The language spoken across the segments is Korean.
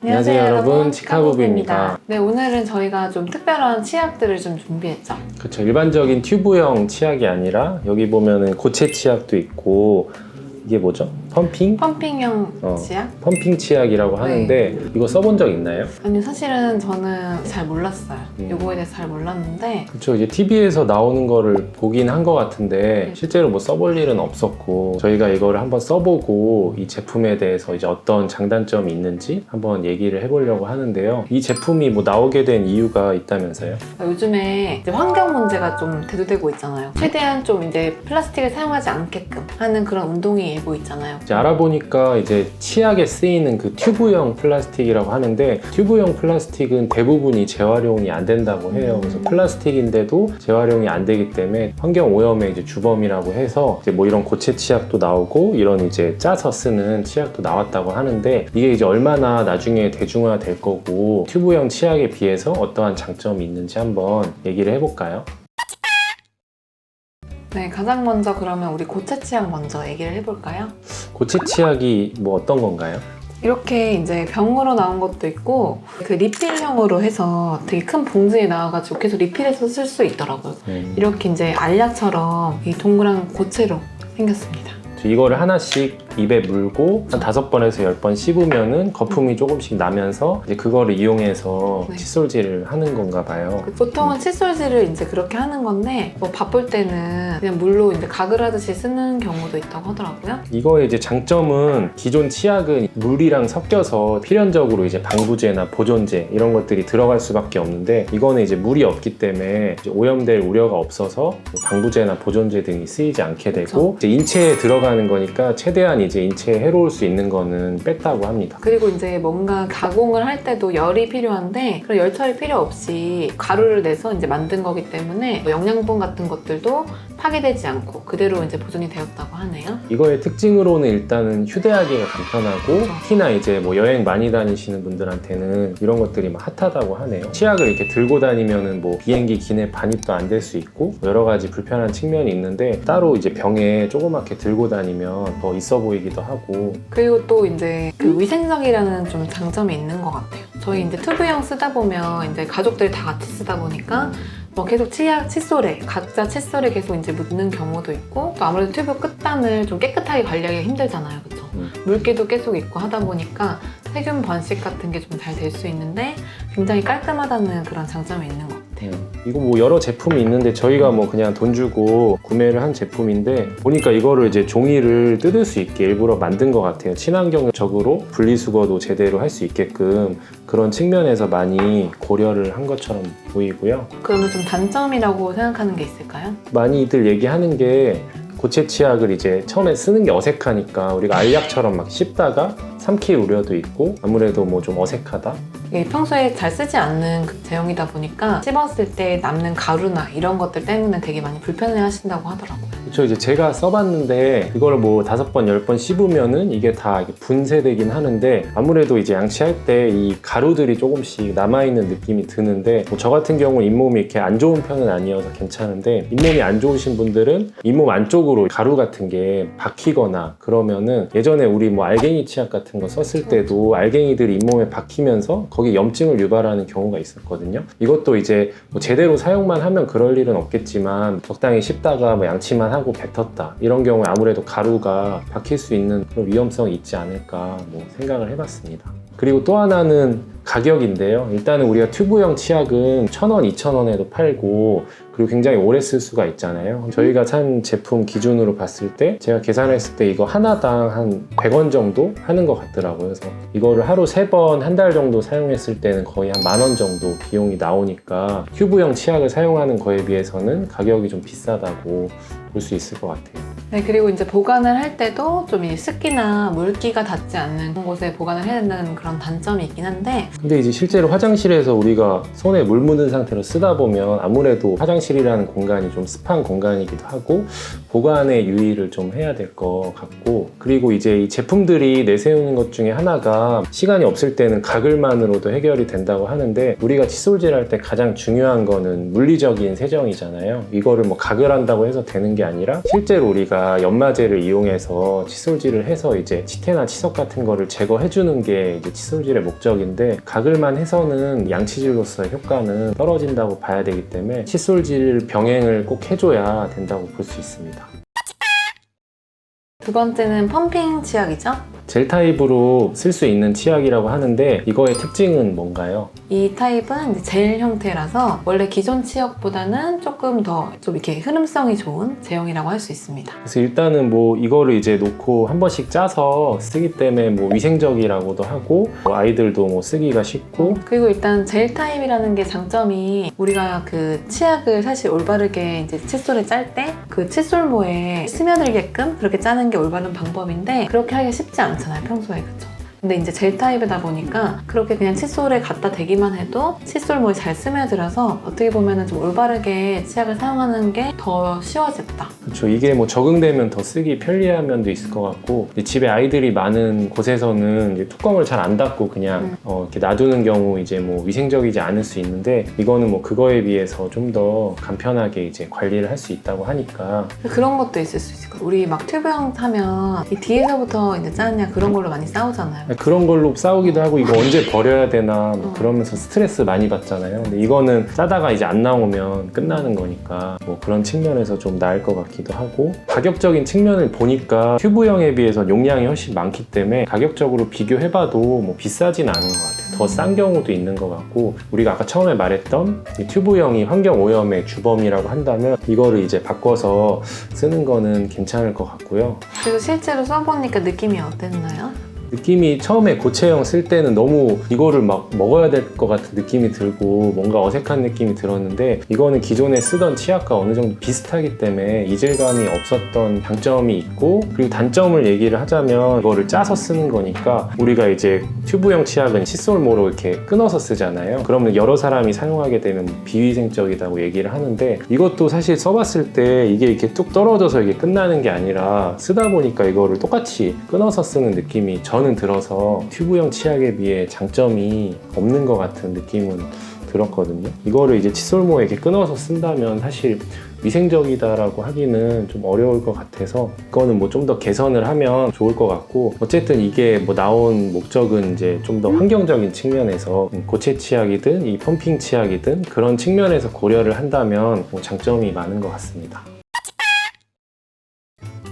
안녕하세요 여러분, 치카부부입니다. 네, 오늘은 저희가 좀 특별한 치약들을 좀 준비했죠. 그렇죠. 일반적인 튜브형 치약이 아니라 여기 보면은 고체 치약도 있고, 이게 뭐죠? 펌핑형 치약? 펌핑 치약이라고 하는데 이거 써본 적 있나요? 아니요, 사실은 저는 잘 몰랐어요. 요거에 대해서 잘 몰랐는데. 그렇죠. 이제 TV에서 나오는 거를 보긴 한 것 같은데 실제로 뭐 써볼 일은 없었고, 저희가 이거를 한번 써보고 이 제품에 대해서 이제 어떤 장단점이 있는지 한번 얘기를 해보려고 하는데요. 이 제품이 뭐 나오게 된 이유가 있다면서요? 요즘에 이제 환경 문제가 좀 대두되고 있잖아요. 최대한 좀 이제 플라스틱을 사용하지 않게끔 하는 그런 운동이 일고 있잖아요. 이제 알아보니까 이제 치약에 쓰이는 그 튜브형 플라스틱이라고 하는데, 튜브형 플라스틱은 대부분이 재활용이 안 된다고 해요. 그래서 플라스틱인데도 재활용이 안 되기 때문에 환경 오염의 이제 주범이라고 해서 이제 뭐 이런 고체 치약도 나오고 이런 이제 짜서 쓰는 치약도 나왔다고 하는데, 이게 이제 얼마나 나중에 대중화 될 거고 튜브형 치약에 비해서 어떠한 장점이 있는지 한번 얘기를 해볼까요? 네, 가장 먼저 그러면 우리 고체 치약 먼저 얘기를 해볼까요? 고체 치약이 뭐 어떤 건가요? 이렇게 이제 병으로 나온 것도 있고, 그 리필형으로 해서 되게 큰 봉지에 나와가지고 계속 리필해서 쓸 수 있더라고요. 이렇게 이제 알약처럼 이 동그란 고체로 생겼습니다. 이거를 하나씩 입에 물고 한 5번에서 10번 씹으면은 거품이 조금씩 나면서 이제 그거를 이용해서 네. 칫솔질을 하는 건가 봐요. 보통은 칫솔질을 이제 그렇게 하는 건데, 뭐 바쁠 때는 그냥 물로 이제 가글하듯이 쓰는 경우도 있다고 하더라고요. 이거의 이제 장점은 기존 치약은 물이랑 섞여서 필연적으로 이제 방부제나 보존제 이런 것들이 들어갈 수밖에 없는데, 이거는 이제 물이 없기 때문에 이제 오염될 우려가 없어서 방부제나 보존제 등이 쓰이지 않게 되고, 이제 인체에 들어가는 거니까 최대한 이제 인체에 해로울 수 있는 거는 뺐다고 합니다. 그리고 이제 뭔가 가공을 할 때도 열이 필요한데, 그런 열 처리 필요 없이 가루를 내서 이제 만든 거기 때문에 뭐 영양분 같은 것들도 파괴되지 않고 그대로 이제 보존이 되었다고 하네요. 이거의 특징으로는 일단은 휴대하기가 간편하고, 특히나 이제 뭐 여행 많이 다니시는 분들한테는 이런 것들이 막 핫하다고 하네요. 치약을 이렇게 들고 다니면은 뭐 비행기 기내 반입도 안 될 수 있고 여러 가지 불편한 측면이 있는데, 따로 이제 병에 조그맣게 들고 다니면 더 있어 보이기도 하고. 그리고 또 이제 그 위생적이라는 좀 장점이 있는 것 같아요. 저희 이제 튜브형 쓰다 보면 이제 가족들이 다 같이 쓰다 보니까 뭐 계속 칫솔에 각자 칫솔에 계속 이제 묻는 경우도 있고, 또 아무래도 튜브 끝단을 좀 깨끗하게 관리하기 힘들잖아요, 그렇죠? 물기도 계속 있고 하다 보니까 세균 번식 같은 게 좀 잘 될 수 있는데 굉장히 깔끔하다는 그런 장점이 있는 것 같아요. 이거 뭐 여러 제품이 있는데 저희가 뭐 그냥 돈 주고 구매를 한 제품인데, 보니까 이거를 이제 종이를 뜯을 수 있게 일부러 만든 것 같아요. 친환경적으로 분리수거도 제대로 할 수 있게끔 그런 측면에서 많이 고려를 한 것처럼 보이고요. 그러면 좀 단점이라고 생각하는 게 있을까요? 많이들 얘기하는 게, 고체 치약을 이제 처음에 쓰는 게 어색하니까 우리가 알약처럼 막 씹다가 삼킬 우려도 있고, 아무래도 뭐 좀 어색하다. 이게 평소에 잘 쓰지 않는 그 제형이다 보니까 씹었을 때 남는 가루나 이런 것들 때문에 되게 많이 불편해 하신다고 하더라고요. 그렇죠. 이제 제가 써봤는데 이거를 뭐 5번, 10번 씹으면은 이게 다 이렇게 분쇄되긴 하는데, 아무래도 이제 양치할 때 이 가루들이 조금씩 남아있는 느낌이 드는데, 뭐 저 같은 경우는 잇몸이 이렇게 안 좋은 편은 아니어서 괜찮은데, 잇몸이 안 좋으신 분들은 잇몸 안쪽으로 가루 같은 게 박히거나 그러면은, 예전에 우리 뭐 알갱이 치약 같은 거 썼을 때도 알갱이들이 잇몸에 박히면서 거기 염증을 유발하는 경우가 있었거든요. 이것도 이제 뭐 제대로 사용만 하면 그럴 일은 없겠지만, 적당히 씹다가 뭐 양치만 하고 뱉었다 이런 경우에 아무래도 가루가 박힐 수 있는 그런 위험성이 있지 않을까 뭐 생각을 해봤습니다. 그리고 또 하나는 가격인데요. 일단은 우리가 튜브형 치약은 1,000원, 2,000원에도 팔고, 그리고 굉장히 오래 쓸 수가 있잖아요. 저희가 산 제품 기준으로 봤을 때 제가 계산했을 때 이거 하나당 한 100원 정도 하는 것 같더라고요. 그래서 이거를 하루 3번 한 달 정도 사용했을 때는 거의 한 10,000원 정도 비용이 나오니까 튜브형 치약을 사용하는 거에 비해서는 가격이 좀 비싸다고 볼 수 있을 것 같아요. 네, 그리고 이제 보관을 할 때도 좀 이 습기나 물기가 닿지 않는 곳에 보관을 해야 된다는 그런 단점이 있긴 한데, 근데 이제 실제로 화장실에서 우리가 손에 물 묻은 상태로 쓰다 보면 아무래도 화장실이라는 공간이 좀 습한 공간이기도 하고 보관에 유의를 좀 해야 될 것 같고, 그리고 이제 이 제품들이 내세우는 것 중에 하나가 시간이 없을 때는 가글만으로도 해결이 된다고 하는데, 우리가 칫솔질 할 때 가장 중요한 거는 물리적인 세정이잖아요. 이거를 뭐 가글한다고 해서 되는 게 아니라 실제로 우리가 우리가 연마제를 이용해서 칫솔질을 해서 이제 치태나 치석 같은 거를 제거해주는 게 이제 칫솔질의 목적인데 가글만 해서는 양치질로서의 효과는 떨어진다고 봐야 되기 때문에 칫솔질 병행을 꼭 해줘야 된다고 볼 수 있습니다. 두 번째는 펌핑 치약이죠. 젤 타입으로 쓸 수 있는 치약이라고 하는데 이거의 특징은 뭔가요? 이 타입은 이제 젤 형태라서 원래 기존 치약보다는 조금 더 좀 이렇게 흐름성이 좋은 제형이라고 할 수 있습니다. 그래서 일단은 뭐 이거를 이제 놓고 한 번씩 짜서 쓰기 때문에 뭐 위생적이라고도 하고 뭐 아이들도 뭐 쓰기가 쉽고 그리고 일단 젤 타입이라는 게 장점이 우리가 그 치약을 사실 올바르게 이제 칫솔에 짤 때 그 칫솔모에 스며들게끔 그렇게 짜는 게 올바른 방법인데 그렇게 하기가 쉽지 않잖아요, 평소에. 그쵸? 근데 이제 젤 타입이다 보니까 그렇게 그냥 칫솔에 갖다 대기만 해도 칫솔모에 잘 스며들어서 어떻게 보면은 좀 올바르게 치약을 사용하는 게 더 쉬워졌다. 그렇죠. 이게 뭐 적응되면 더 쓰기 편리한 면도 있을 것 같고 집에 아이들이 많은 곳에서는 이제 뚜껑을 잘 안 닫고 그냥 이렇게 놔두는 경우 이제 뭐 위생적이지 않을 수 있는데 이거는 뭐 그거에 비해서 좀 더 간편하게 이제 관리를 할 수 있다고 하니까 그런 것도 있을 수 있을 거예요. 우리 막 튜브형 타면 이 뒤에서부터 이제 짜느냐 그런 걸로 많이 싸우잖아요. 그런 걸로 싸우기도 하고 이거 언제 버려야 되나 뭐 그러면서 스트레스 많이 받잖아요. 근데 이거는 짜다가 이제 안 나오면 끝나는 거니까 뭐 그런 측면에서 좀 나을 것 같기도 하고 가격적인 측면을 보니까 튜브형에 비해서 용량이 훨씬 많기 때문에 가격적으로 비교해봐도 뭐 비싸진 않은 것 같아요. 더 싼 경우도 있는 것 같고 우리가 아까 처음에 말했던 이 튜브형이 환경 오염의 주범이라고 한다면 이거를 이제 바꿔서 쓰는 거는 괜찮을 것 같고요. 그리고 실제로 써보니까 느낌이 어땠나요? 느낌이 처음에 고체형 쓸 때는 너무 이거를 막 먹어야 될 것 같은 느낌이 들고 뭔가 어색한 느낌이 들었는데 이거는 기존에 쓰던 치약과 어느 정도 비슷하기 때문에 이질감이 없었던 장점이 있고 그리고 단점을 얘기를 하자면 이거를 짜서 쓰는 거니까 우리가 이제 튜브형 치약은 칫솔모로 이렇게 끊어서 쓰잖아요. 그러면 여러 사람이 사용하게 되면 비위생적이라고 얘기를 하는데 이것도 사실 써봤을 때 이게 이렇게 뚝 떨어져서 이게 끝나는 게 아니라 쓰다 보니까 이거를 똑같이 끊어서 쓰는 느낌이 저는 들어서 튜브형 치약에 비해 장점이 없는 것 같은 느낌은 들었거든요. 이거를 이제 칫솔모에 이렇게 끊어서 쓴다면 사실 위생적이다라고 하기는 좀 어려울 것 같아서 이거는 뭐 좀 더 개선을 하면 좋을 것 같고 어쨌든 이게 뭐 나온 목적은 이제 좀 더 환경적인 측면에서 고체 치약이든 이 펌핑 치약이든 그런 측면에서 고려를 한다면 뭐 장점이 많은 것 같습니다.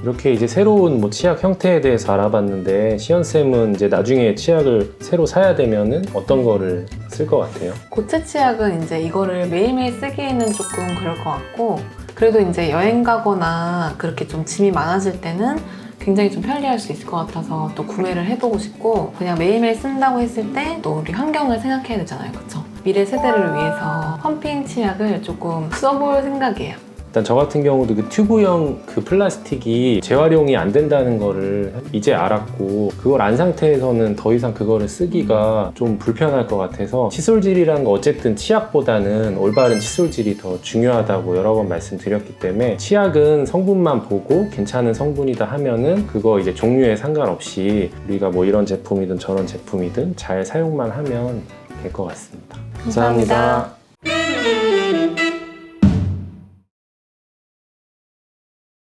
이렇게 이제 새로운 뭐 치약 형태에 대해서 알아봤는데 시연쌤은 이제 나중에 치약을 새로 사야 되면은 어떤 거를 쓸 것 같아요? 고체 치약은 이제 이거를 매일매일 쓰기에는 조금 그럴 것 같고 그래도 이제 여행 가거나 그렇게 좀 짐이 많아질 때는 굉장히 좀 편리할 수 있을 것 같아서 또 구매를 해보고 싶고 그냥 매일매일 쓴다고 했을 때 또 우리 환경을 생각해야 되잖아요. 그쵸? 미래 세대를 위해서 펌핑 치약을 조금 써볼 생각이에요. 일단 저 같은 경우도 그 튜브형 그 플라스틱이 재활용이 안 된다는 거를 이제 알았고 그걸 안 상태에서는 더 이상 그거를 쓰기가 좀 불편할 것 같아서 칫솔질이라는 거 어쨌든 치약보다는 올바른 칫솔질이 더 중요하다고 여러 번 말씀드렸기 때문에 치약은 성분만 보고 괜찮은 성분이다 하면은 그거 이제 종류에 상관없이 우리가 뭐 이런 제품이든 저런 제품이든 잘 사용만 하면 될 것 같습니다. 감사합니다.